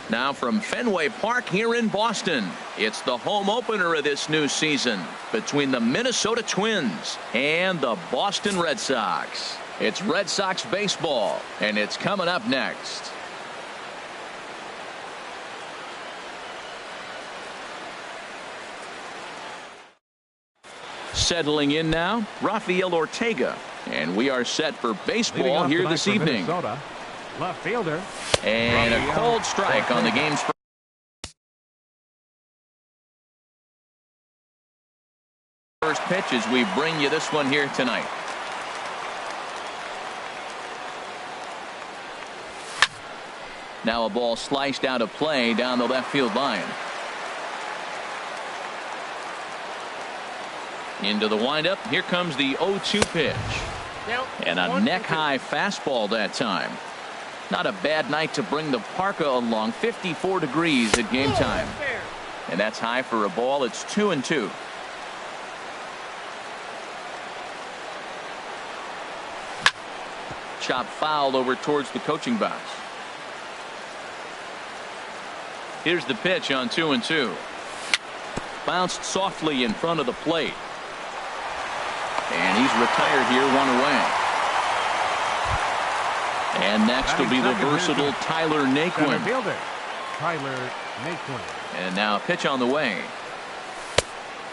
Now from Fenway Park here in Boston, it's the home opener of this new season between the Minnesota Twins and the Boston Red Sox. It's Red Sox baseball, and it's coming up next. Settling in now, Rafael Ortega, and we are set for baseball here this evening. Left fielder. And a cold strike on the game's first pitch as we bring you this one here tonight. Now a ball sliced out of play down the left field line. Into the windup. Here comes the 0-2 pitch. And a neck-high fastball that time. Not a bad night to bring the parka along. 54 degrees at game time. And that's high for a ball. It's 2-2. Chop foul over towards the coaching box. Here's the pitch on 2-2. Bounced softly in front of the plate. And he's retired here, 1 away. And next will be the versatile Tyler Naquin. And now a pitch on the way.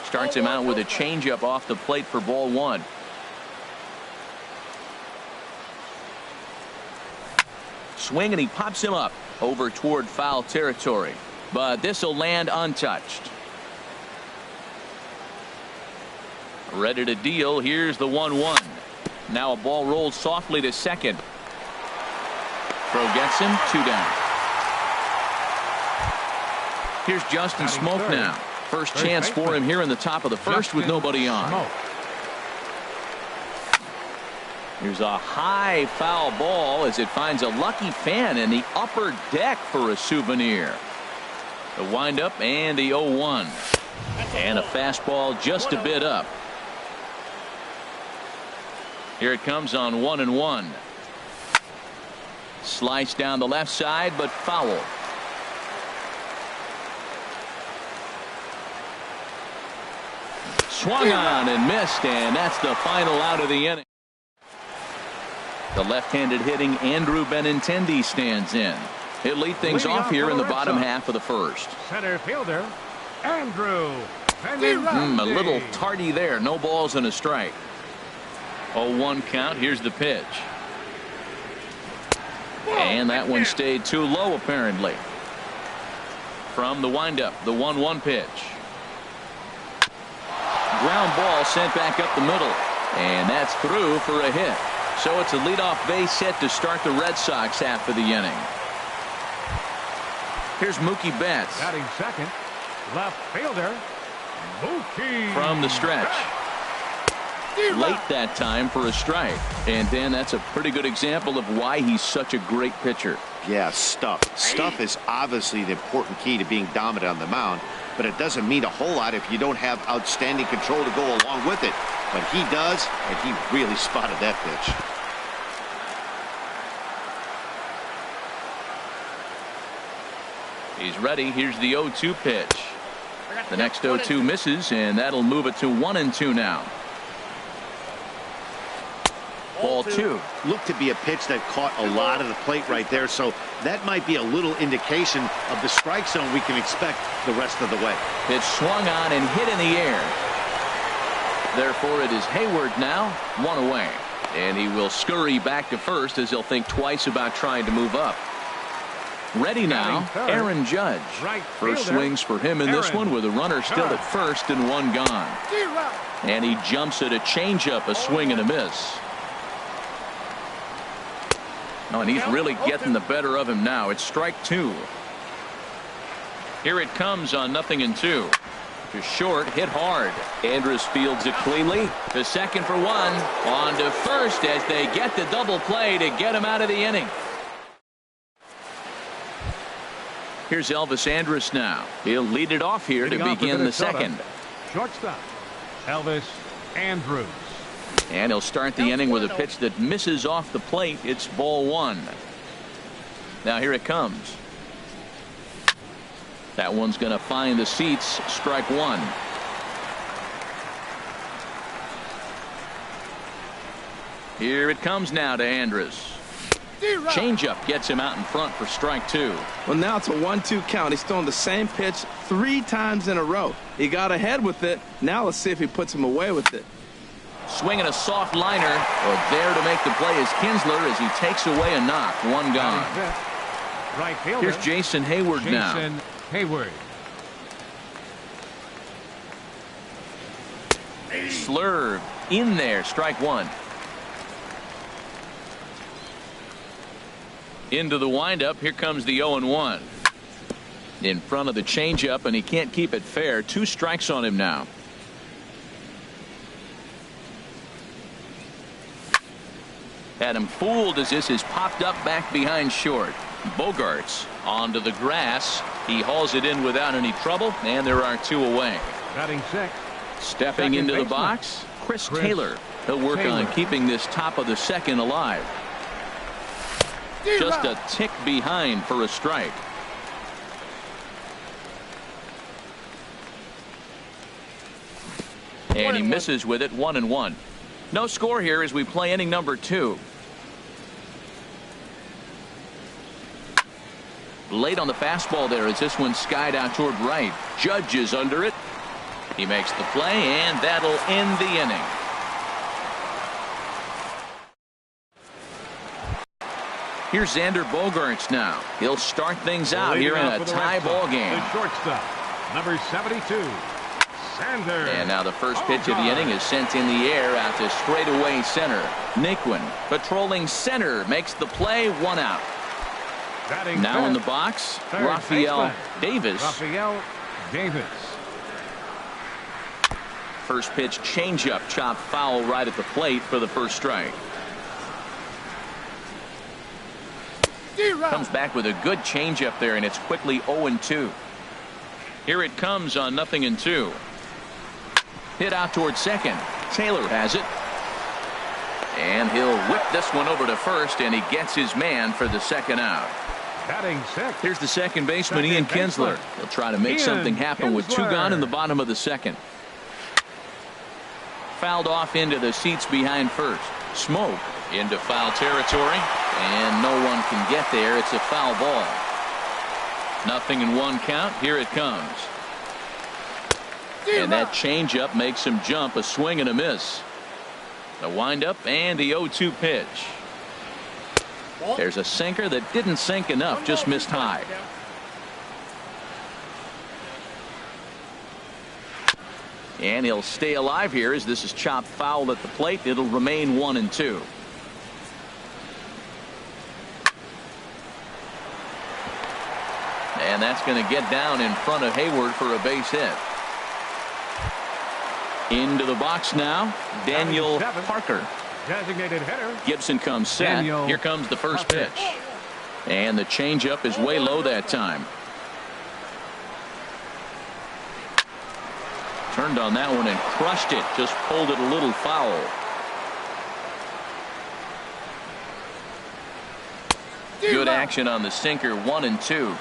Starts him out with a changeup off the plate for ball 1. Swing, and he pops him up over toward foul territory. But this will land untouched. Ready to deal. Here's the 1-1. Now a ball rolled softly to second. Throw gets him. 2 down. Here's Justin Smoke now. First chance for him here in the top of the first with nobody on. Here's a high foul ball as it finds a lucky fan in the upper deck for a souvenir. The windup and the 0-1. And a fastball just a bit up. Here it comes on 1-1. Sliced down the left side, but foul. Swung on and missed, and that's the final out of the inning. The left-handed hitting Andrew Benintendi stands in. He'll lead things off here in the bottom half of the first. Center fielder, Andrew Benintendi. A little tardy there. No balls and a strike. 0-1 count. Here's the pitch. And that one stayed too low apparently. From the windup, the 1-1 pitch. Ground ball sent back up the middle. And that's through for a hit. So it's a leadoff base hit to start the Red Sox half of the inning. Here's Mookie Betts. Batting second, left fielder, Mookie. From the stretch. Late that time for a strike. And Dan, that's a pretty good example of why he's such a great pitcher. Yeah, stuff. Stuff is obviously the important key to being dominant on the mound, but it doesn't mean a whole lot if you don't have outstanding control to go along with it. But he does, and he really spotted that pitch. He's ready. Here's the 0-2 pitch. The next 0-2 misses, and that'll move it to 1-2 now. Ball 2. Looked to be a pitch that caught a lot of the plate right there, so that might be a little indication of the strike zone we can expect the rest of the way. Pitch swung on and hit in the air. Therefore, it is Hayward now, 1 away. And he will scurry back to first as he'll think twice about trying to move up. Ready now, Aaron Judge. First swings for him in this one with a runner still at first and 1 gone. And he jumps at a changeup, a swing and a miss. Oh, and he's really getting the better of him now. It's strike 2. Here it comes on 0-2. To short, hit hard. Andrus fields it cleanly. To second for 1. On to first as they get the double play to get him out of the inning. Here's Elvis Andrus now. He'll lead it off here to begin the second. Shortstop, Elvis Andrus. And he'll start the inning with a pitch that misses off the plate. It's ball 1. Now here it comes. That one's going to find the seats. Strike one. Here it comes now to Andrus. Changeup gets him out in front for strike two. Well, now it's a 1-2 count. He's thrown the same pitch 3 times in a row. He got ahead with it. Now let's see if he puts him away with it. Swinging a soft liner. Well, there to make the play is Kinsler as he takes away a knock. One gone. Right fielder. Here's Jason Hayward now. Jason Hayward. Slurve in there. Strike one. Into the windup. Here comes the 0-1. In front of the changeup, and he can't keep it fair. 2 strikes on him now. Had him fooled as this has popped up back behind short. Bogarts onto the grass. He hauls it in without any trouble, and there are 2 away. Batting 6. Stepping into the box, Chris Taylor. He'll work on keeping this top of the second alive. Just a tick behind for a strike. And he misses with it. 1-1. No score here as we play inning number 2. Late on the fastball there as this one skied out toward right. Judge is under it. He makes the play, and that'll end the inning. Here's Xander Bogaerts now. He'll start things out here in a tie ball game. The shortstop, number 72, Xander. And now the first pitch of the inning is sent in the air out to straightaway center. Naquin patrolling center makes the play. 1 out. Batting now fifth, in the box, third Rafael baseman, Davis. Rafael Davis. First pitch changeup chopped foul right at the plate for the first strike. Comes back with a good changeup there, and it's quickly 0-2. Here it comes on 0-2. Hit out towards second. Taylor has it. And he'll whip this one over to first, and he gets his man for the second out. Batting 6. Here's the second baseman, Ian Kinsler. He'll try to make something happen with 2 gone in the bottom of the second. Fouled off into the seats behind first. Smoke into foul territory, and no one can get there. It's a foul ball. 0-1 count. Here it comes. And that changeup makes him jump. A swing and a miss. The windup and the 0-2 pitch. There's a sinker that didn't sink enough, just missed high. And he'll stay alive here as this is chopped foul at the plate. It'll remain 1-2. And that's going to get down in front of Hayward for a base hit. Into the box now, Daniel Parker. Designated hitter. Gibson comes set. Here comes the first pitch. And the changeup is way low that time. Turned on that one and crushed it. Just pulled it a little foul. Good action on the sinker. 1-2.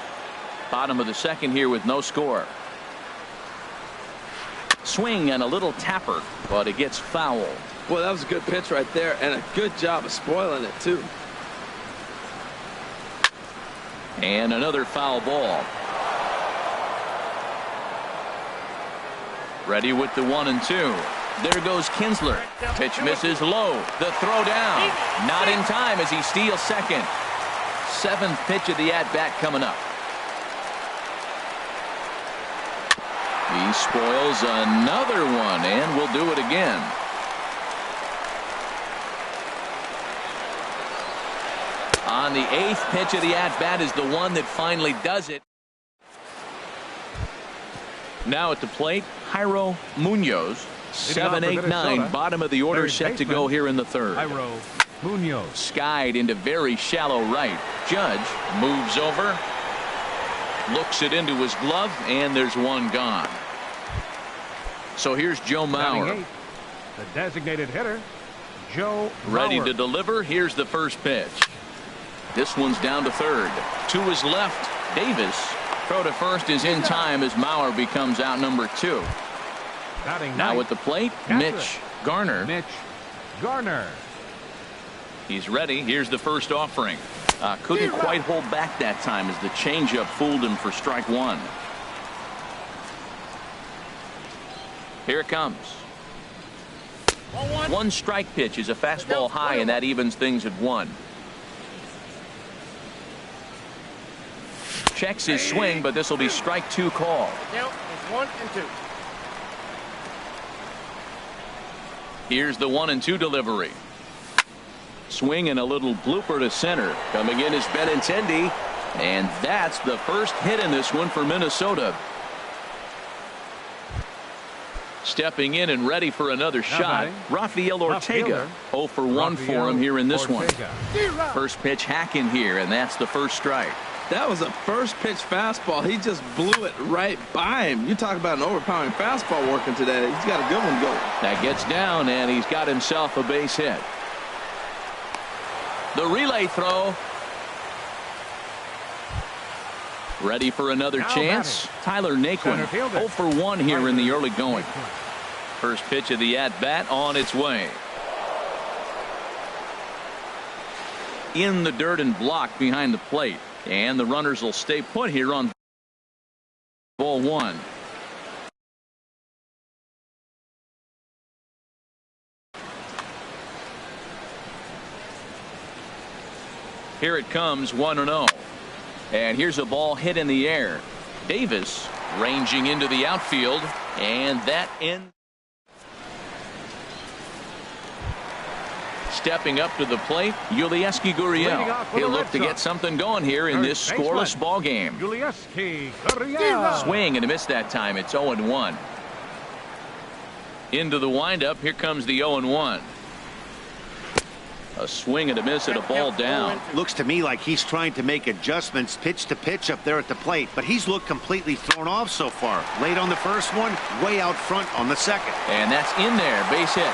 Bottom of the second here with no score. Swing and a little tapper, but it gets foul. Well, that was a good pitch right there, and a good job of spoiling it, too. And another foul ball. Ready with the 1-2. There goes Kinsler. Pitch misses low. The throw down. Not in time as he steals second. 7th pitch of the at-bat coming up. He spoils another one, and will do it again. On the 8th pitch of the at-bat is the one that finally does it. Now at the plate, Jairo Munoz. 7, 8, 9, bottom of the order, set to go here in the third. Jairo Munoz. Skied into very shallow right. Judge moves over, looks it into his glove, and there's one gone. So here's Joe Mauer. The designated hitter, Joe Ready Mauer. to deliver. Here's the first pitch. This one's down to third. To his left, Davis. Throw to first is in time as Mauer becomes out number 2. Batting Now ninth, at the plate, catcher, Mitch Garner. Mitch Garner. He's ready. Here's the first offering. Couldn't quite hold back that time as the changeup fooled him for strike 1. Here it comes. 1 strike pitch is a fastball high, and that evens things at 1. Checks his swing, but this will be strike 2 call. Now it's 1 and 2. Here's the 1 and 2 delivery. Swing and a little blooper to center. Coming in is Benintendi, and that's the first hit in this one for Minnesota. Stepping in and ready for another shot, Rafael Ortega. 0 for 1 for him here in this one. First pitch hacking here, and that's the first strike. That was a first pitch fastball. He just blew it right by him. You talk about an overpowering fastball working today. He's got a good one going. That gets down, and he's got himself a base hit. The relay throw. Ready for another chance. Tyler Naquin, 0 for 1 here in the early going. First pitch of the at-bat on its way. In the dirt and blocked behind the plate. And the runners will stay put here on ball 1. Here it comes, 1-0. And here's a ball hit in the air. Davis ranging into the outfield, and that ends. Stepping up to the plate, Yulieski Gurriel. He'll look to get something going here in this scoreless ball game. Yulieski Gurriel. Swing and a miss that time. It's 0-1. Into the windup. Here comes the 0-1. A swing and a miss at a ball down. Looks to me like he's trying to make adjustments pitch to pitch up there at the plate, but he's looked completely thrown off so far. Late on the first one, way out front on the second. And that's in there. Base hit.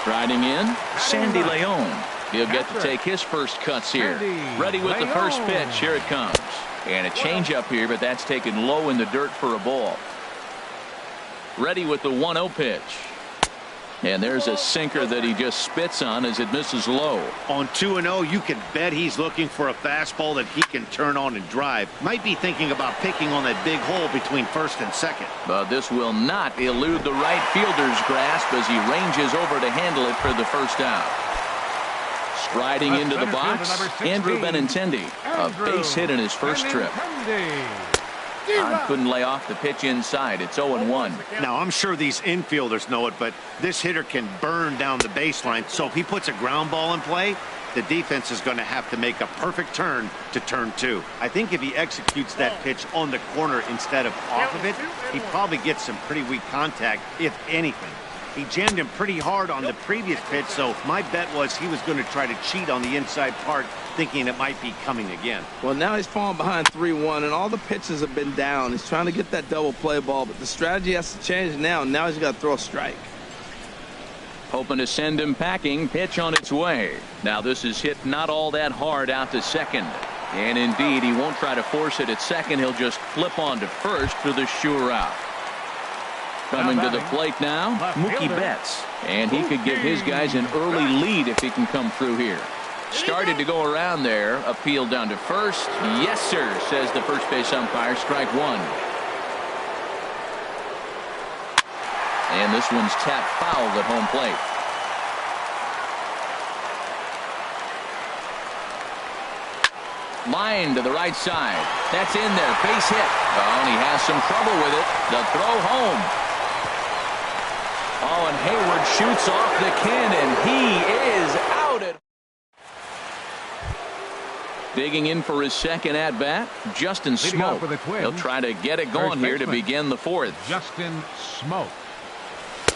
Striding in, Sandy Leon. He'll get to take his first cuts here. Ready with the first pitch. Here it comes. And a changeup here, but that's taken low in the dirt for a ball. Ready with the 1-0 pitch. And there's a sinker that he just spits on as it misses low. On 2-0, you can bet he's looking for a fastball that he can turn on and drive. Might be thinking about picking on that big hole between first and second. But this will not elude the right fielder's grasp as he ranges over to handle it for the first out. Striding into the box, Andrew Benintendi. A base hit in his first trip. Couldn't lay off the pitch inside. It's 0-1. Now, I'm sure these infielders know it, but this hitter can burn down the baseline. So if he puts a ground ball in play, the defense is going to have to make a perfect turn to turn 2. I think if he executes that pitch on the corner instead of off of it, he probably gets some pretty weak contact, if anything. He jammed him pretty hard on the previous pitch, so my bet was he was going to try to cheat on the inside part, thinking it might be coming again. Well, now he's falling behind 3-1, and all the pitches have been down. He's trying to get that double play ball, but the strategy has to change now. Now he's got to throw a strike. Hoping to send him packing. Pitch on its way. Now this is hit not all that hard out to second. And indeed, he won't try to force it at second. He'll just flip on to first for the sure out. Coming to the plate now, Mookie Betts. And he could give his guys an early lead if he can come through here. Started to go around there. Appeal down to first. Yes, sir, says the first base umpire. Strike 1. And this one's tapped foul at home plate. Line to the right side. That's in there. Base hit. Oh, and he has some trouble with it. The throw home. Oh, and Hayward shoots off the cannon. He is out at. Digging in for his second at-bat, Justin Smoke. He'll try to get it going here to begin the fourth. Justin Smoke.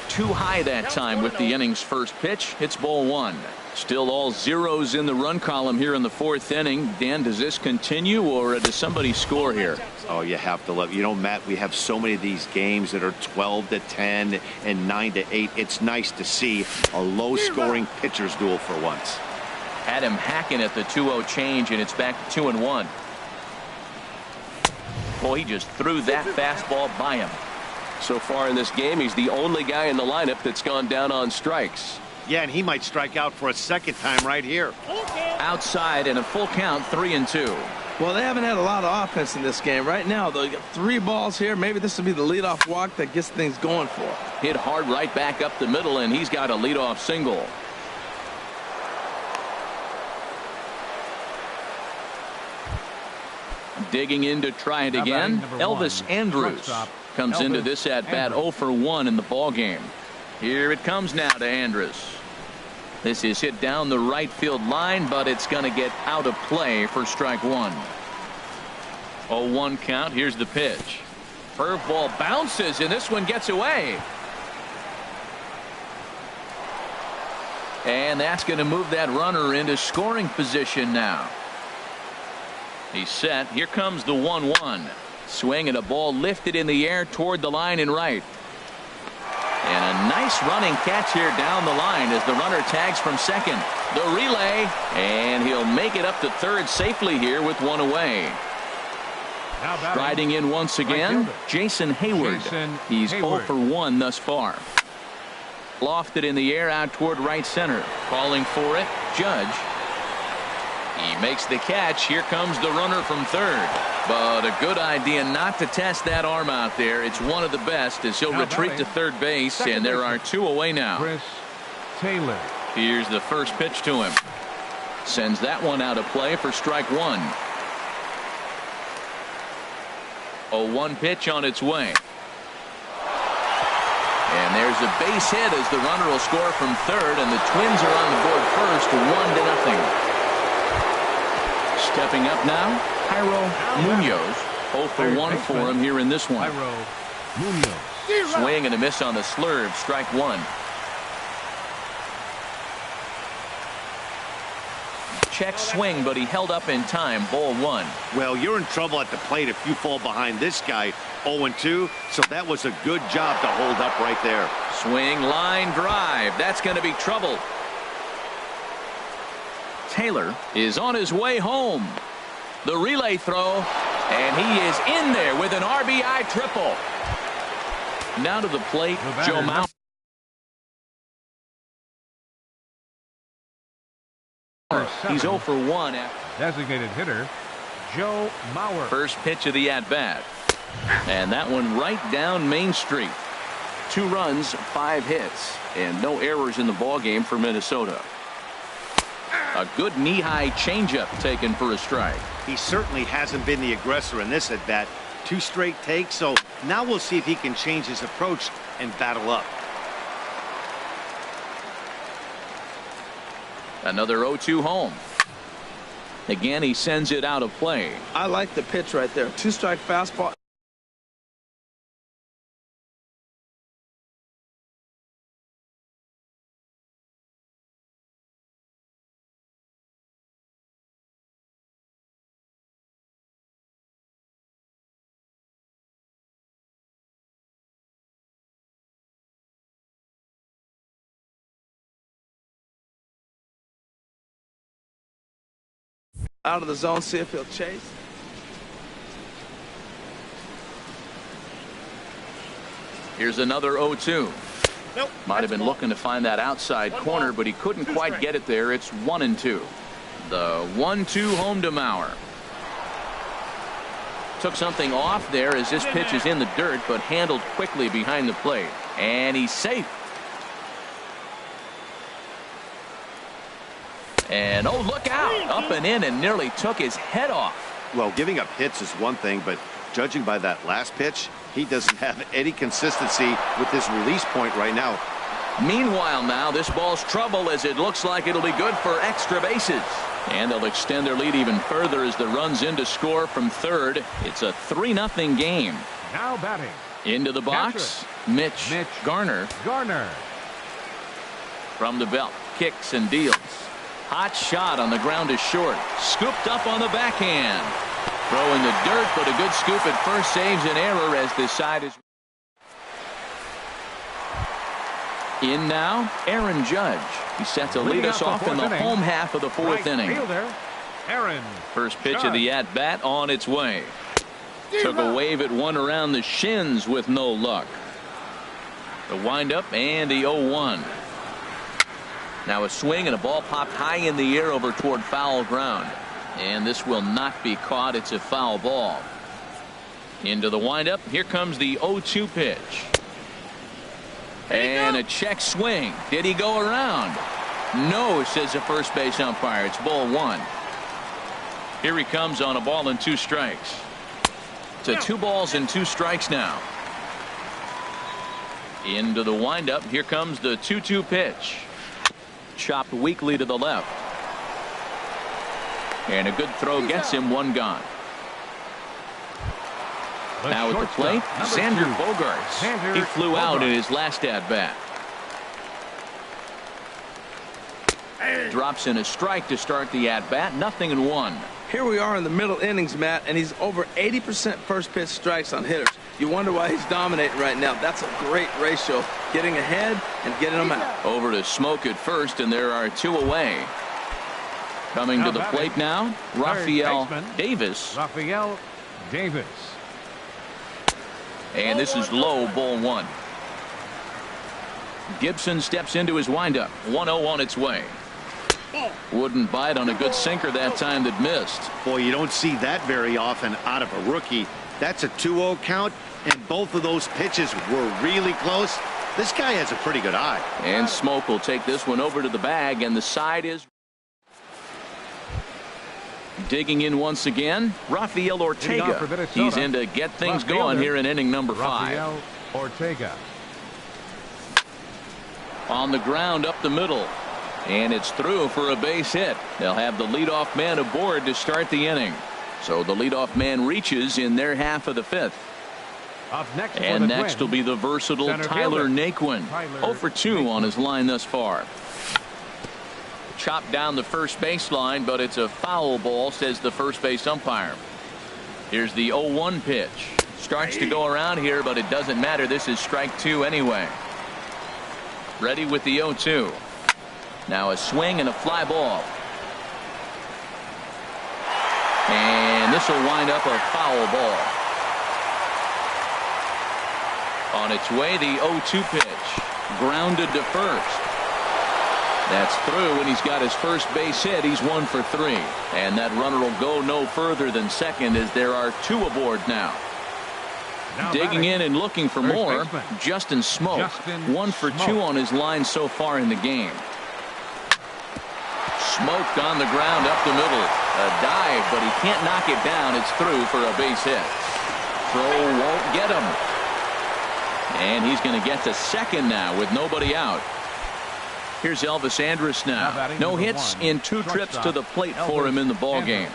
Too high that time with the inning's first pitch. It's ball 1. Still all zeros in the run column here in the fourth inning. Dan, does this continue or does somebody score here? Oh, you have to love. You know, Matt, we have so many of these games that are 12-10 and 9-8. It's nice to see a low-scoring pitcher's duel for once. Had him hacking at the 2-0 change, and it's back to 2-1. Boy, he just threw that fastball by him. So far in this game, he's the only guy in the lineup that's gone down on strikes. Yeah, and he might strike out for a second time right here. Outside and a full count, 3-2. Well, they haven't had a lot of offense in this game. Right now, though, you got 3 balls here. Maybe this will be the leadoff walk that gets things going for him. Hit hard right back up the middle, and he's got a leadoff single. Digging in to try it again. Elvis Andrus comes into this at bat 0 for 1 in the ball game. Here it comes now to Andrus. This is hit down the right field line, but it's going to get out of play for strike 1. 0-1 count. Here's the pitch. Curveball bounces, and this one gets away. And that's going to move that runner into scoring position now. He's set. Here comes the 1-1. Swing and a ball lifted in the air toward the line and right. And a nice running catch here down the line as the runner tags from second. The relay, and he'll make it up to third safely here with 1 away. Striding in once again, Jason Hayward. He's 0 for 1 thus far. Lofted in the air out toward right center. Calling for it, Judge. He makes the catch. Here comes the runner from third. But a good idea not to test that arm out there. It's one of the best as he'll retreat to third base, and there are 2 away now. Chris Taylor. Here's the first pitch to him. Sends that one out of play for strike 1. 0-1 pitch on its way. And there's a base hit as the runner will score from third, and the Twins are on the board first, 1-0. Stepping up now, Jairo Munoz. 0 for 1 for him here in this one. Swing and a miss on the slurve. Strike 1. Check swing, but he held up in time. Ball 1. Well, you're in trouble at the plate if you fall behind this guy 0-2. So that was a good job to hold up right there. Swing, line drive. That's going to be trouble. Taylor is on his way home. The relay throw, and he is in there with an RBI triple. Now to the plate, Joe Mauer. He's 0 for 1. Designated hitter, Joe Mauer. First pitch of the at-bat. And that one right down Main Street. 2 runs, 5 hits, and no errors in the ballgame for Minnesota. A good knee-high changeup taken for a strike. He certainly hasn't been the aggressor in this at-bat. 2 straight takes, so now we'll see if he can change his approach and battle up. Another 0-2 home. Again, he sends it out of play. I like the pitch right there. 2-strike fastball. Out of the zone, see if he'll chase. Here's another 0-2. Nope, Might have been looking to find that outside corner, but he couldn't quite get it there. It's 1-2. The 1-2 home to Mauer. Took something off there as this pitch is in the dirt, but handled quickly behind the plate. And he's safe. And oh, look out. Up and in and nearly took his head off. Well, giving up hits is one thing, but judging by that last pitch, he doesn't have any consistency with his release point right now. Meanwhile, now this ball's trouble as it looks like it'll be good for extra bases. And they'll extend their lead even further as the run's in to score from third. It's a 3-0 game. Now batting. Into the box, Mitch Garner. From the belt, kicks and deals. Hot shot on the ground is short. Scooped up on the backhand. Throw in the dirt, but a good scoop at first saves an error as this side is. In now, Aaron Judge. He's set to lead us off in the home half of the fourth inning. Fielder, Aaron First pitch Judge. of the at-bat on its way. Took a wave at one around the shins with no luck. The windup and the 0-1. Now a swing and a ball popped high in the air over toward foul ground. And this will not be caught. It's a foul ball. Into the windup. Here comes the 0-2 pitch. And a check swing. Did he go around? No, says the first base umpire. It's ball one. Here he comes on a ball and 2 strikes. To 2 balls and 2 strikes now. Into the windup. Here comes the 2-2 pitch. Chopped weakly to the left. And a good throw gets him 1 gone. Now at the plate, Xander Bogaerts. He flew out in his last at-bat. Drops in a strike to start the at-bat. 0-1. Here we are in the middle innings, Matt, and he's over 80% first pitch strikes on hitters. You wonder why he's dominating right now. That's a great ratio. Getting ahead and getting them out. Over to Smoke at first, and there are 2 away. Coming to the plate now, Rafael Davis. Rafael Davis. And this is low, ball 1. Gibson steps into his windup. 1-0 on its way. Wouldn't bite on a good sinker that time that missed. Boy, you don't see that very often out of a rookie. That's a 2-0 count, and both of those pitches were really close. This guy has a pretty good eye. And Smoke will take this one over to the bag, and the side is digging in once again. Rafael Ortega. He's in to get things going here in inning number 5. Rafael Ortega. On the ground up the middle. And it's through for a base hit. They'll have the leadoff man aboard to start the inning. So the leadoff man reaches in their half of the 5th. Up next and next will be the versatile Tyler Naquin. 0 for 2 on his line thus far. Chopped down the first baseline, but it's a foul ball, says the first base umpire. Here's the 0-1 pitch. Starts to go around here, but it doesn't matter. This is strike 2 anyway. Ready with the 0-2. Now a swing and a fly ball. And this will wind up a foul ball. On its way, the 0-2 pitch. Grounded to first. That's through, and he's got his first base hit. He's 1 for 3. And that runner will go no further than second as there are 2 aboard now. Digging in and looking for more, Justin Smoke. 1 for 2 on his line so far in the game. Smoked on the ground up the middle. A dive, but he can't knock it down. It's through for a base hit. Throw won't get him. And he's going to get to second now with nobody out. Here's Elvis Andrus now. No hits in 2 trips to the plate for him in the ball game.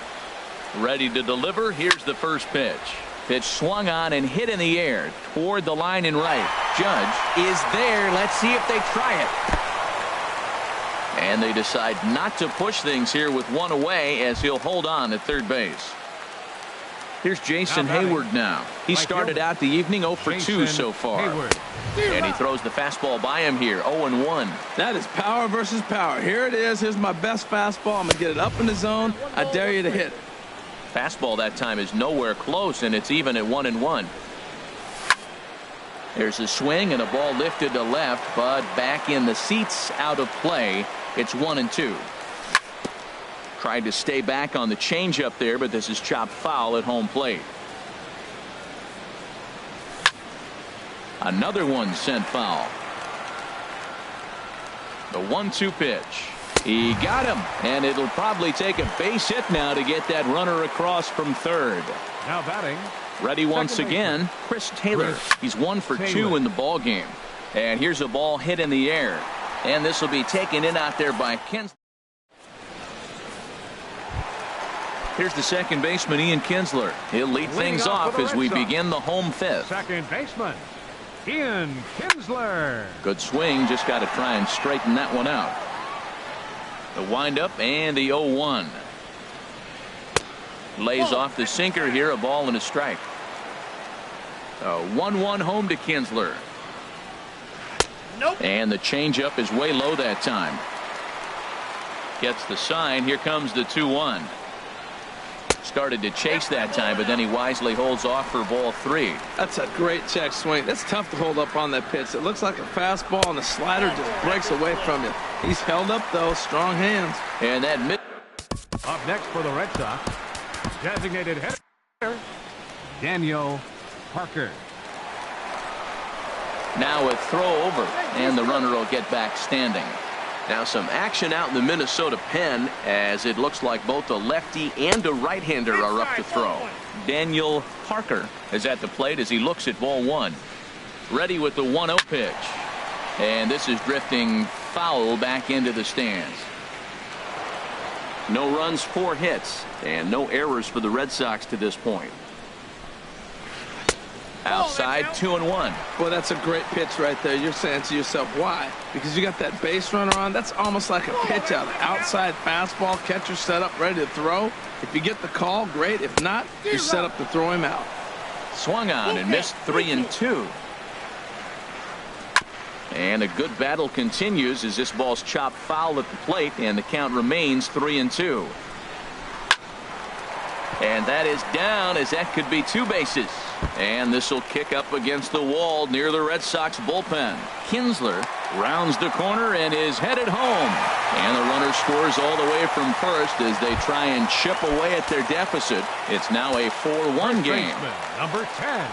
Ready to deliver. Here's the first pitch. Pitch swung on and hit in the air toward the line and right. Judge is there. Let's see if they try it. And they decide not to push things here with 1 away as he'll hold on at third base. Here's Jason Hayward now. He started out the evening 0 for 2 so far. And he throws the fastball by him here. 0-1. That is power versus power. Here it is. Here's my best fastball. I'm going to get it up in the zone. I dare you to hit it. Fastball that time is nowhere close, and it's even at 1-1. There's a swing and a ball lifted to left, but back in the seats, out of play. It's 1-2. Tried to stay back on the changeup there, but this is chopped foul at home plate. Another one sent foul. The 1-2 pitch. He got him, and it'll probably take a base hit now to get that runner across from third. Now batting. Ready once again, Chris Taylor. He's 1 for 2 in the ball game. And here's a ball hit in the air. And this will be taken in out there by Kinsler. Here's the second baseman, Ian Kinsler. He'll lead things off as we begin the home 5th. Second baseman, Ian Kinsler. Good swing, just got to try and straighten that one out. The windup and the 0-1. Lays off the sinker here, a ball and a strike. A 1-1 home to Kinsler. And the changeup is way low that time. Gets the sign. Here comes the 2-1. Started to chase that time, but then he wisely holds off for ball 3. That's a great check swing. That's tough to hold up on that pitch. It looks like a fastball, and the slider just breaks away from you. He's held up, though. Strong hands. And that mid. Up next for the Red Sox, designated hitter, Daniel Parker. Now a throw over, and the runner will get back standing. Now some action out in the Minnesota pen, as it looks like both a lefty and a right-hander are up to throw. Daniel Parker is at the plate as he looks at ball 1. Ready with the 1-0 pitch. And this is drifting foul back into the stands. No runs, 4 hits, and no errors for the Red Sox to this point. Outside, 2-1. Boy, that's a great pitch right there. You're saying to yourself, why? Because you got that base runner on. That's almost like a pitch out. Outside fastball, catcher set up, ready to throw. If you get the call, great. If not, you're set up to throw him out. Swung on and missed 3-2. And a good battle continues as this ball's chopped foul at the plate, and the count remains 3-2. And that is down, as that could be 2 bases. And this will kick up against the wall near the Red Sox bullpen. Kinsler rounds the corner and is headed home. And the runner scores all the way from first as they try and chip away at their deficit. It's now a 4-1 game. Number 10,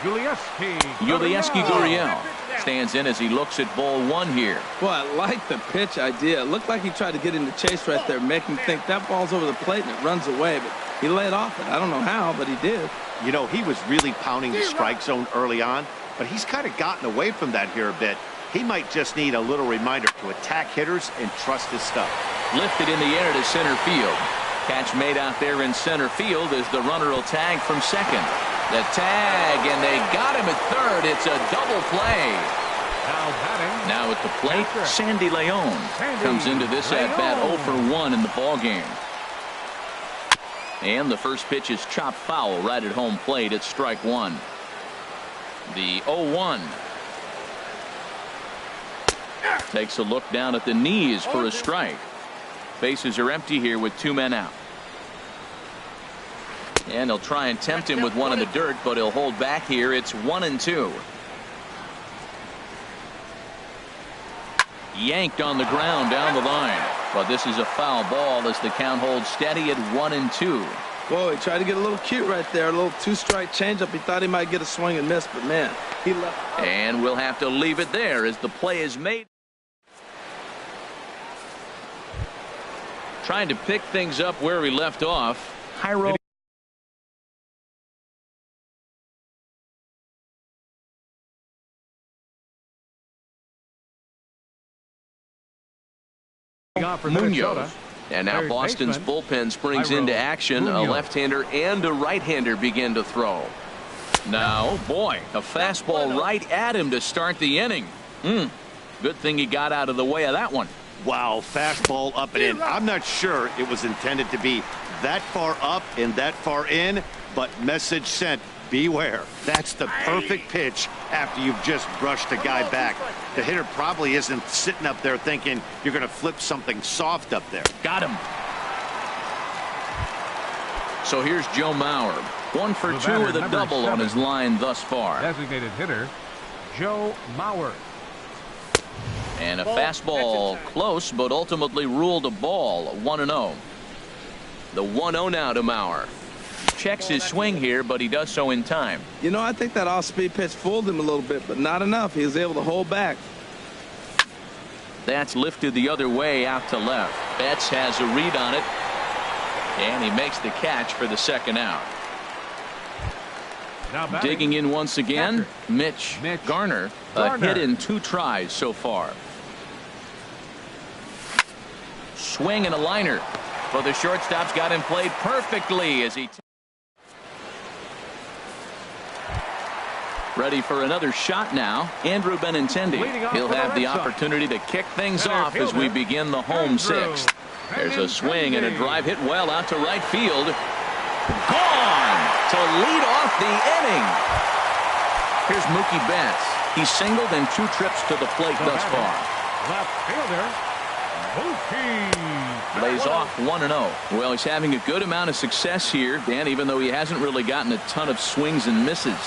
Yulieski Gurriel stands in as he looks at ball 1 here. Well, I like the pitch idea. It looked like he tried to get in the chase right there, make him think that ball's over the plate and it runs away. But he laid off it. I don't know how, but he did. You know, he was really pounding the strike zone early on, but he's kind of gotten away from that here a bit. He might just need a little reminder to attack hitters and trust his stuff. Lifted in the air to center field. Catch made out there in center field as the runner will tag from second. The tag, and they got him at third. It's a double play. Now at the plate, Sandy Leon comes into this at-bat 0 for 1 in the ballgame. And the first pitch is chopped foul right at home plate. It's strike 1. The 0-1. Takes a look down at the knees for a strike. Bases are empty here with 2 men out. And he'll try and tempt him with one in the dirt, but he'll hold back here. It's 1-2. Yanked on the ground down the line. But this is a foul ball as the count holds steady at 1-2. Whoa, he tried to get a little cute right there. A little 2-strike changeup. He thought he might get a swing and miss, but man, he left. And we'll have to leave it there as the play is made. Trying to pick things up where we left off. Jairo. Munoz. And now Boston's bullpen springs into action. A left-hander and a right-hander begin to throw. Now, oh boy, a fastball right at him to start the inning. Good thing he got out of the way of that one. Wow, fastball up and in. I'm not sure it was intended to be that far up and that far in, but message sent. Beware. That's the perfect pitch after you've just brushed a guy back. The hitter probably isn't sitting up there thinking you're going to flip something soft up there. Got him. So here's Joe Mauer. 1 for 2 with a double on his line thus far. Designated hitter, Joe Mauer. And a fastball close, but ultimately ruled a ball. 1-0. The 1-0 now to Mauer. Checks his swing here, but he does so in time. You know, I think that off-speed pitch fooled him a little bit, but not enough. He was able to hold back. That's lifted the other way out to left. Betts has a read on it, and he makes the catch for the second out. Digging in once again, Mitch Garner. A hit in 2 tries so far. Swing and a liner. But the shortstop's got him played perfectly as he ready for another shot now. Andrew Benintendi. He'll have the opportunity to kick things off as we begin the home 6th. There's a swing and a drive hit well out to right field. Gone to lead off the inning. Here's Mookie Betts. He's singled in 2 trips to the plate thus far. Left fielder, Lays off 1-0. Well, he's having a good amount of success here, Dan, even though he hasn't really gotten a ton of swings and misses.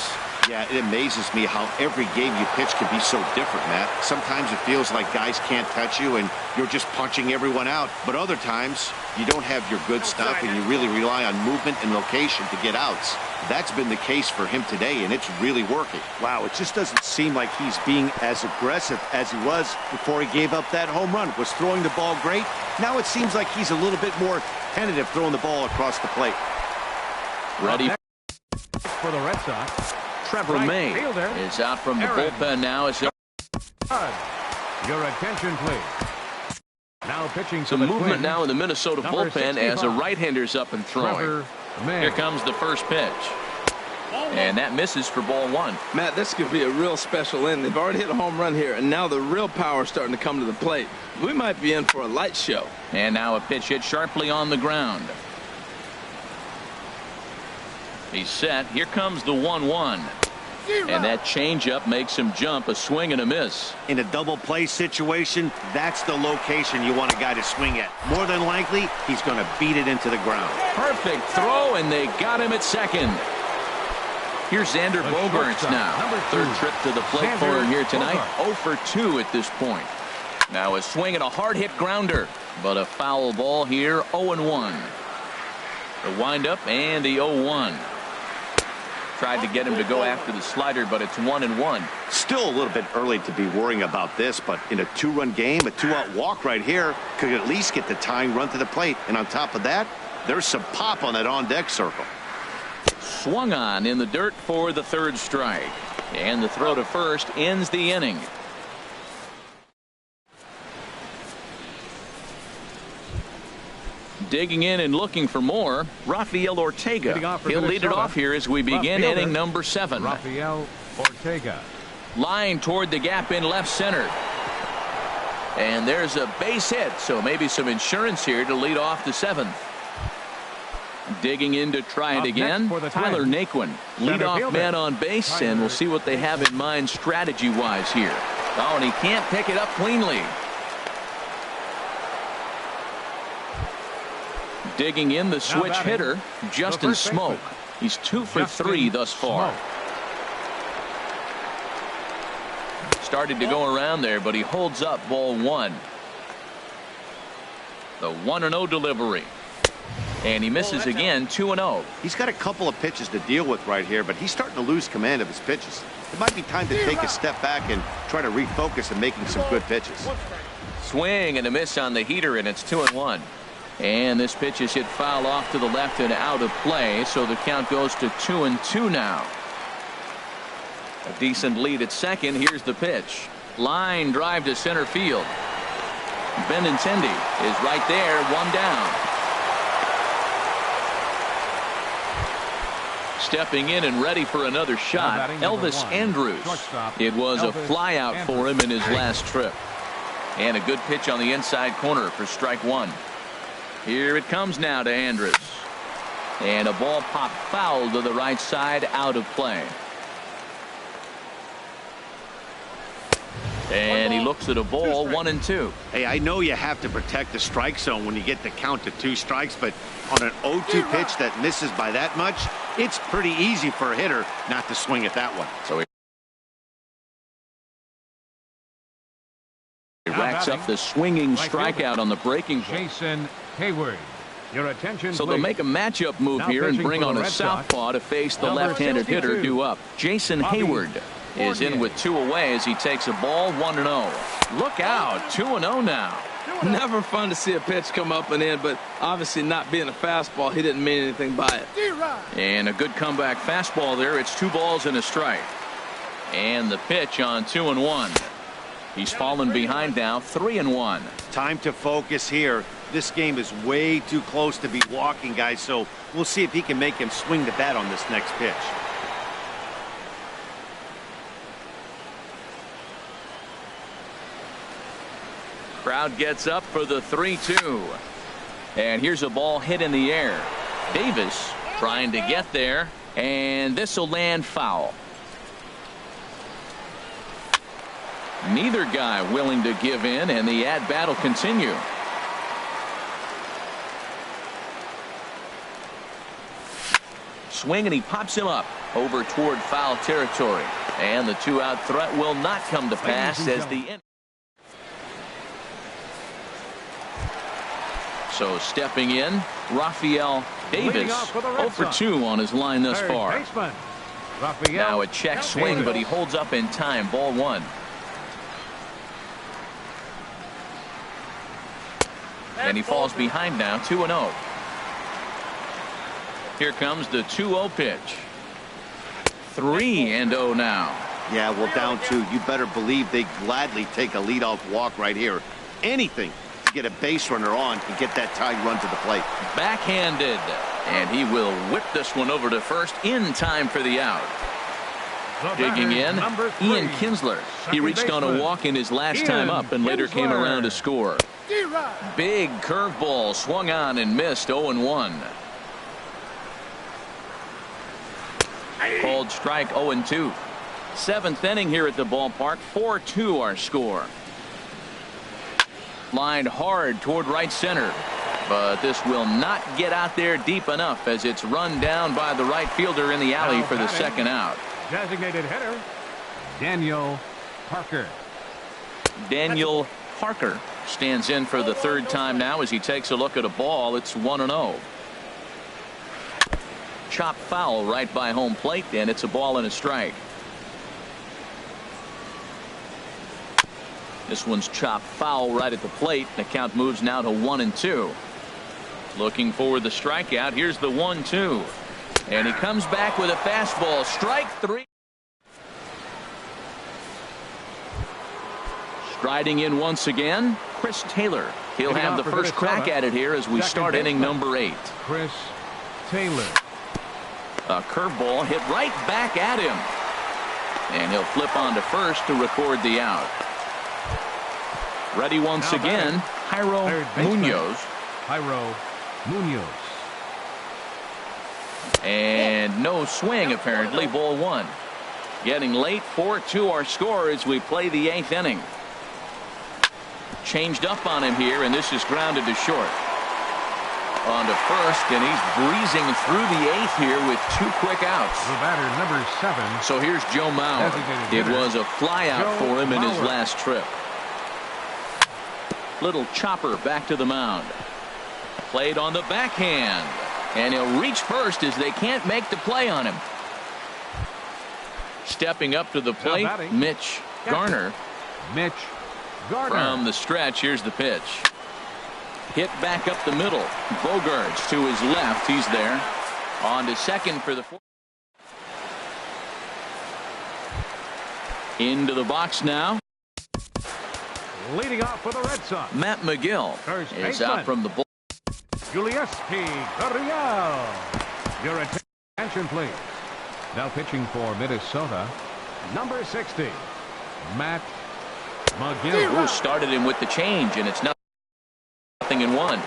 Yeah, it amazes me how every game you pitch can be so different, Matt. Sometimes it feels like guys can't touch you and you're just punching everyone out. But other times, you don't have your good stuff and you really rely on movement and location to get outs. That's been the case for him today, and it's really working. Wow, it just doesn't seem like he's being as aggressive as he was before he gave up that home run. Was throwing the ball great. Now it seems like he's a little bit more tentative throwing the ball across the plate. Ready for the Red Sox. Trevor May is out from the bullpen now. As your attention, please. Now pitching to the the movement Twins, now in the Minnesota bullpen as a right-hander's up and throwing. Here comes the first pitch. And that misses for ball one. Matt, this could be a real special inning. They've already hit a home run here, and now the real power is starting to come to the plate. We might be in for a light show. And now a pitch hit sharply on the ground. He's set. Here comes the 1-1. And that changeup makes him jump. A swing and a miss. In a double play situation, that's the location you want a guy to swing at. More than likely, he's going to beat it into the ground. Perfect throw, and they got him at second. Here's Xander Bogaerts now. Third trip to the plate for him here tonight. 0 for 2 at this point. Now a swing and a hard hit grounder, but a foul ball here. 0-1. The windup and the 0-1. Tried to get him to go after the slider, but it's 1-1. Still a little bit early to be worrying about this, but in a two-run game, a two-out walk right here could at least get the tying run to the plate. And on top of that, there's some pop on that on-deck circle. Swung on in the dirt for the third strike. And the throw to first ends the inning. Digging in and looking for more, Rafael Ortega. He'll lead it off here as we begin inning number 7. Rafael Ortega. Line toward the gap in left center. And there's a base hit, so maybe some insurance here to lead off the 7th. Digging in to try it again, Tyler Naquin, leadoff man on base, and we'll see what they have in mind strategy-wise here. Oh, and he can't pick it up cleanly. Digging in the switch hitter, Justin Smoke. He's 2 for 3 thus far. Started to go around there, but he holds up ball 1. The 1-0 delivery. And he misses again, 2-0. He's got a couple of pitches to deal with right here, but he's starting to lose command of his pitches. It might be time to take a step back and try to refocus on making some good pitches. Swing and a miss on the heater, and it's 2-1. And this pitch is hit foul off to the left and out of play, so the count goes to 2-2 now. A decent lead at second. Here's the pitch. Line drive to center field. Benintendi is right there, 1 down. Stepping in and ready for another shot, Elvis Andrus. It was a fly out for him in his last trip. And a good pitch on the inside corner for strike 1. Here it comes now to Andrus. And a ball popped foul to the right side, out of play. And he looks at a ball, 1-2. Hey, I know you have to protect the strike zone when you get the count to 2 strikes, but on an 0-2 pitch that misses by that much, it's pretty easy for a hitter not to swing at that one. So he racks up the swinging strikeout on the breaking ball. Jason Hayward. Your attention, so they'll make a matchup move here and bring on a southpaw to face the left-handed hitter due up. Jason Hayward is in with 2 away as he takes a ball, 1-0. Look out, 2-0 now. Never fun to see a pitch come up and in, but obviously not being a fastball, he didn't mean anything by it. And a good comeback fastball there. It's 2 balls and a strike. And the pitch on 2-1. He's fallen behind now, 3-1. Time to focus here. This game is way too close to be walking, guys, so we'll see if he can make him swing the bat on this next pitch. Crowd gets up for the 3-2. And here's a ball hit in the air. Davis trying to get there, and this will land foul. Neither guy willing to give in, and the at-bat will continue. Swing, and he pops him up over toward foul territory. And the two-out threat will not come to pass as the end. So stepping in, Rafael Davis, 0 for 2 on his line thus far. Now a check swing, but he holds up in time. Ball 1. And he falls behind now, 2-0. Here comes the 2-0 pitch. 3-0 now. Yeah, well, down 2. You better believe they gladly take a leadoff walk right here. Anything to get a base runner on and get that tying run to the plate. Backhanded. And he will whip this one over to first in time for the out. Digging in, Ian Kinsler. He reached on a walk in his last time up and later came around to score. Big curveball swung on and missed. 0-1. Called strike. 0-2. 7th inning here at the ballpark. 4-2 our score. Lined hard toward right center, but this will not get out there deep enough as it's run down by the right fielder in the alley for the second out. Designated hitter, Daniel Parker. Daniel Parker stands in for the 3rd time now as he takes a look at a ball. It's 1-0. Chop foul right by home plate, and it's a ball and a strike. This one's chopped foul right at the plate. The count moves now to 1-2. Looking for the strikeout. Here's the 1-2. And he comes back with a fastball. Strike 3. Striding in once again, Chris Taylor. He'll have the first crack at it here as we start inning number 8. Chris Taylor. A curveball hit right back at him. And he'll flip on to first to record the out. Ready once again, Jairo Munoz. Jairo Munoz. And no swing apparently. Ball 1. Getting late. 4-2 our score as we play the 8th inning. Changed up on him here, and this is grounded to short. On to first, and he's breezing through the 8th here with 2 quick outs. The batter, number 7. So here's Joe Mauer. It was a flyout for him in his last trip. Little chopper back to the mound. Played on the backhand. And he'll reach first as they can't make the play on him. Stepping up to the plate, Mitch Garner. Mitch Garner. From the stretch, here's the pitch. Hit back up the middle. Bogarts to his left. He's there. On to second for the 4th. Into the box now. Leading off for the Red Sox, Matt McGill is out from the bull. Julius P. Gurriel. Your attention, please. Now pitching for Minnesota, number 60, Matt McGill. Who started him with the change, and it's nothing in 1.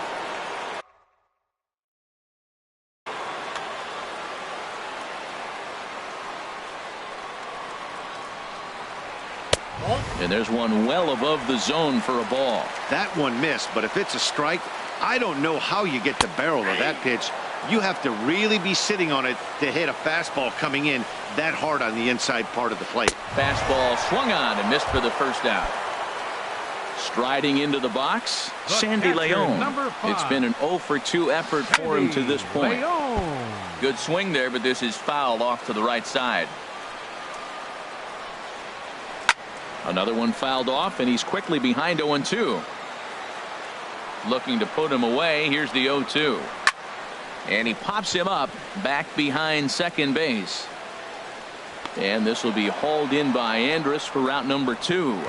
And there's one well above the zone for a ball. That one missed, but if it's a strike, I don't know how you get the barrel of that pitch. You have to really be sitting on it to hit a fastball coming in that hard on the inside part of the plate. Fastball swung on and missed for the first out. Striding into the box, Sandy Leon. It's been an 0 for 2 effort for him to this point. Good swing there, but this is fouled off to the right side. Another one fouled off, and he's quickly behind 0-2. Looking to put him away. Here's the 0-2. And he pops him up back behind second base. And this will be hauled in by Andrus for route number 2.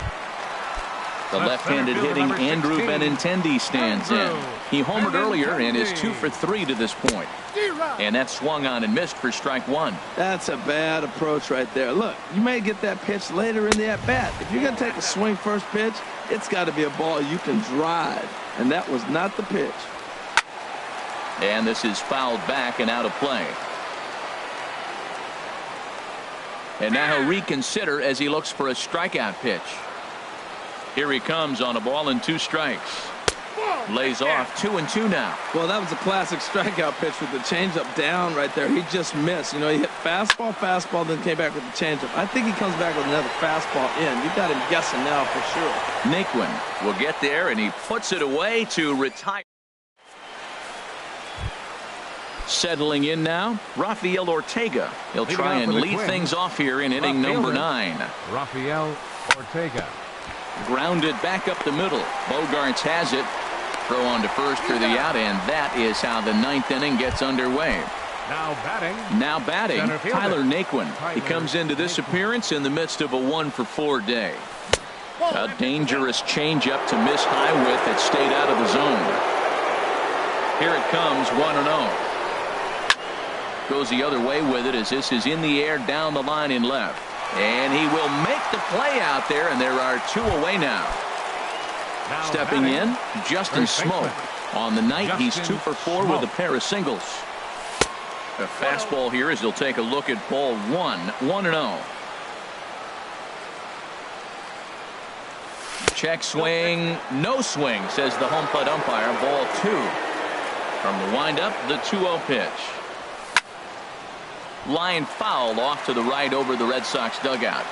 The left-handed hitting Andrew Benintendi stands in. He homered earlier and is 2 for 3 to this point. And that swung on and missed for strike 1. That's a bad approach right there. Look, you may get that pitch later in the at-bat. If you're going to take a swing first pitch, it's got to be a ball you can drive. And that was not the pitch. And this is fouled back and out of play. And now he'll reconsider as he looks for a strikeout pitch. Here he comes on a ball and 2 strikes. Lays off 2-2 now. Well, that was a classic strikeout pitch with the changeup down right there. He just missed. You know, he hit fastball, then came back with the changeup. I think he comes back with another fastball in. You got him guessing now for sure. Naquin will get there, and he puts it away to retire. Settling in now, Rafael Ortega. He'll try and lead things off here in inning number 9. Rafael Ortega. Grounded back up the middle. Bogarts has it. Throw on to first for the out, and that is how the 9th inning gets underway. Now batting. Tyler Naquin. He comes into this appearance in the midst of a 1-for-4 day. A dangerous changeup to miss high with that stayed out of the zone. Here it comes, 1-0. Goes the other way with it as this is in the air down the line in left. And he will make the play out there, and there are 2 away now. Stepping in, Justin Smoak. On the night, he's 2-for-4 with a pair of singles. A fastball here as he'll take a look at ball 1, 1-0. Check swing, no swing, says the home plate umpire. Ball 2. From the windup, the 2-0 pitch. Line foul off to the right over the Red Sox dugout.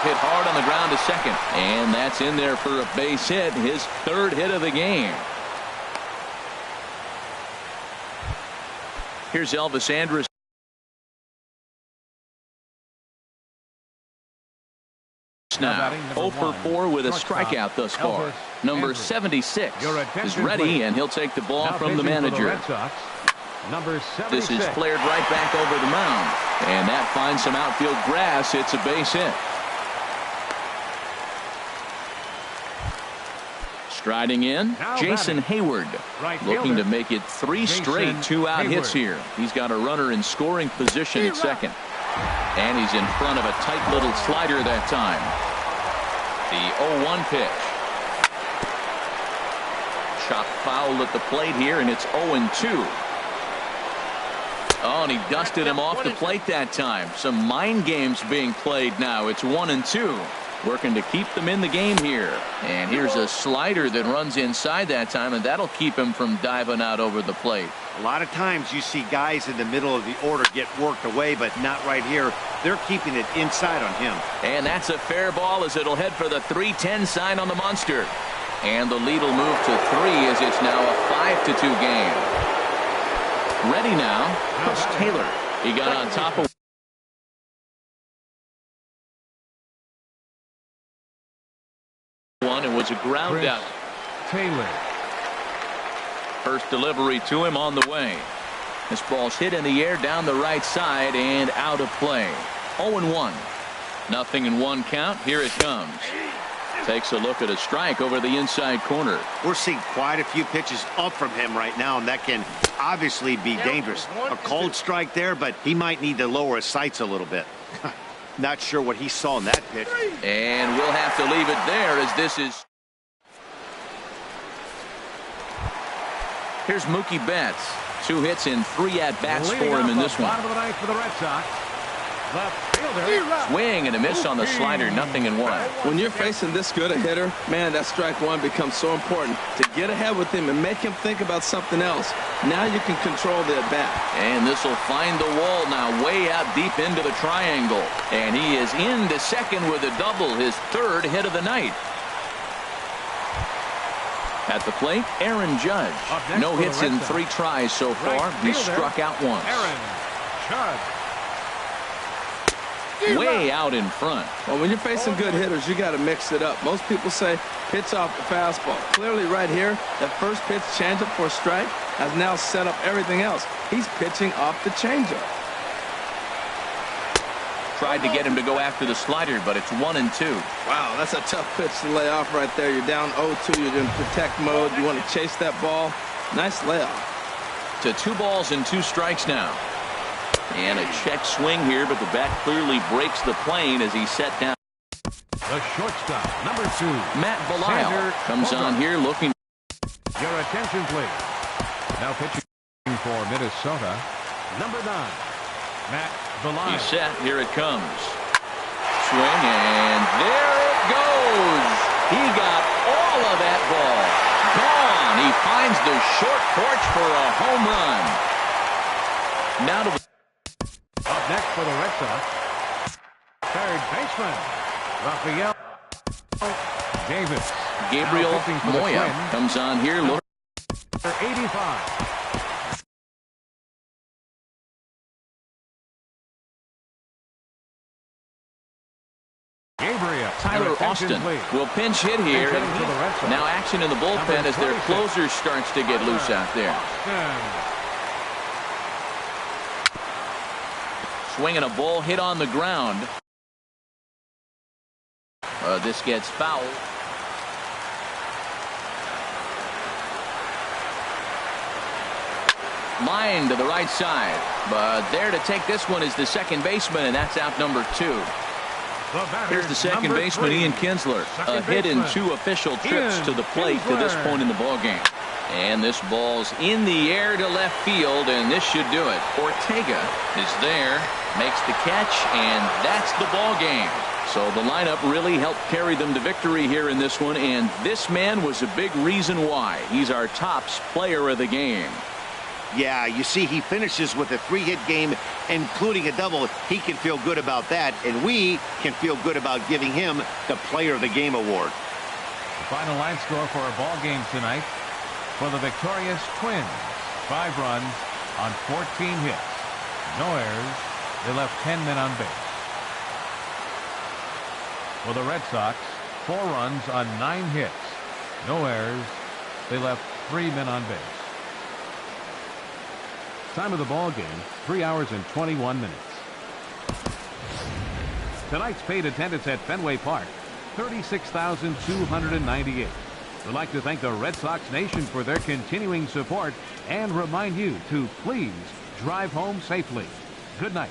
Hit hard on the ground to second, and that's in there for a base hit, his 3rd hit of the game. Here's Elvis Andrus. Now 0-for-4 with a strikeout thus far. Number 76 is ready, and he'll take the ball from the manager. This is flared right back over the mound, and that finds some outfield grass. It's a base hit. Striding in, Jason Hayward, looking to make it 3 straight 2-out hits here. He's got a runner in scoring position at second. And he's in front of a tight little slider that time. The 0-1 pitch. Chopped foul at the plate here, and it's 0-2. Oh, and he dusted him off the plate that time. Some mind games being played now. It's 1-2. Working to keep them in the game here. And here's a slider that runs inside that time, and that'll keep him from diving out over the plate. A lot of times you see guys in the middle of the order get worked away, but not right here. They're keeping it inside on him. And that's a fair ball as it'll head for the 3-10 sign on the monster. And the lead will move to 3 as it's now a 5-2 game. Ready now, Chris Taylor. He got on top of one and was a ground out. Taylor. First delivery to him on the way. This ball's hit in the air down the right side and out of play. 0-1. Nothing in 1 count. Here it comes. Takes a look at a strike over the inside corner. We're seeing quite a few pitches up from him right now, and that can obviously be dangerous. A cold strike there, but he might need to lower his sights a little bit. Not sure what he saw in that pitch. And we'll have to leave it there as this is. Here's Mookie Betts. 2 hits and 3 at-bats for him in this one. Bottom of the ninth for the Red Sox. Left fielder. Swing and a miss on the slider. Nothing in 1. When you're facing this good a hitter, man, that strike 1 becomes so important to get ahead with him and make him think about something else. Now you can control the at-bat. And this will find the wall now way out deep into the triangle. And he is into second with a double, his 3rd hit of the night. At the plate, Aaron Judge. No hits in 3 tries so far. He's struck out once. Aaron Judge. Way out in front. Well, when you're facing good hitters, you got to mix it up. Most people say pitch off the fastball. Clearly right here, that first pitch changeup for a strike has now set up everything else. He's pitching off the changeup. Tried to get him to go after the slider, but it's 1-2. Wow, that's a tough pitch to lay off right there. You're down 0-2. You're in protect mode. You want to chase that ball. Nice layoff. To 2 balls and 2 strikes now. And a check swing here, but the bat clearly breaks the plane as he set down. The shortstop, number 2. Matt Belisle comes on here looking. Your attention, please. Now pitching for Minnesota, number 9, Matt the line. He's set. Here it comes. Swing, and there it goes. He got all of that ball. Gone. He finds the short porch for a home run. Now to the... Up next for the Red Sox, third baseman, Rafael Davis. Gabriel Moya comes on here. Look. 85. Gabriel. Tyler Austin will pinch hit here. And now action in the bullpen as their closer starts to get loose out there. Swinging a ball hit on the ground. This gets fouled. Line to the right side. But there to take this one is the second baseman, and that's out number 2. Here's the second baseman, Ian Kinsler. A hit in 2 official trips to the plate to this point in the ballgame. And this ball's in the air to left field, and this should do it. Ortega is there, makes the catch, and that's the ballgame. So the lineup really helped carry them to victory here in this one, and this man was a big reason why. He's our tops player of the game. Yeah, you see, he finishes with a 3-hit game, including a double. He can feel good about that, and we can feel good about giving him the Player of the Game award. The final line score for our ball game tonight for the victorious Twins: 5 runs on 14 hits, no errors. They left 10 men on base. For the Red Sox, 4 runs on 9 hits, no errors. They left 3 men on base. Time of the ball game, 3 hours and 21 minutes. Tonight's paid attendance at Fenway Park, 36,298. We'd like to thank the Red Sox Nation for their continuing support and remind you to please drive home safely. Good night.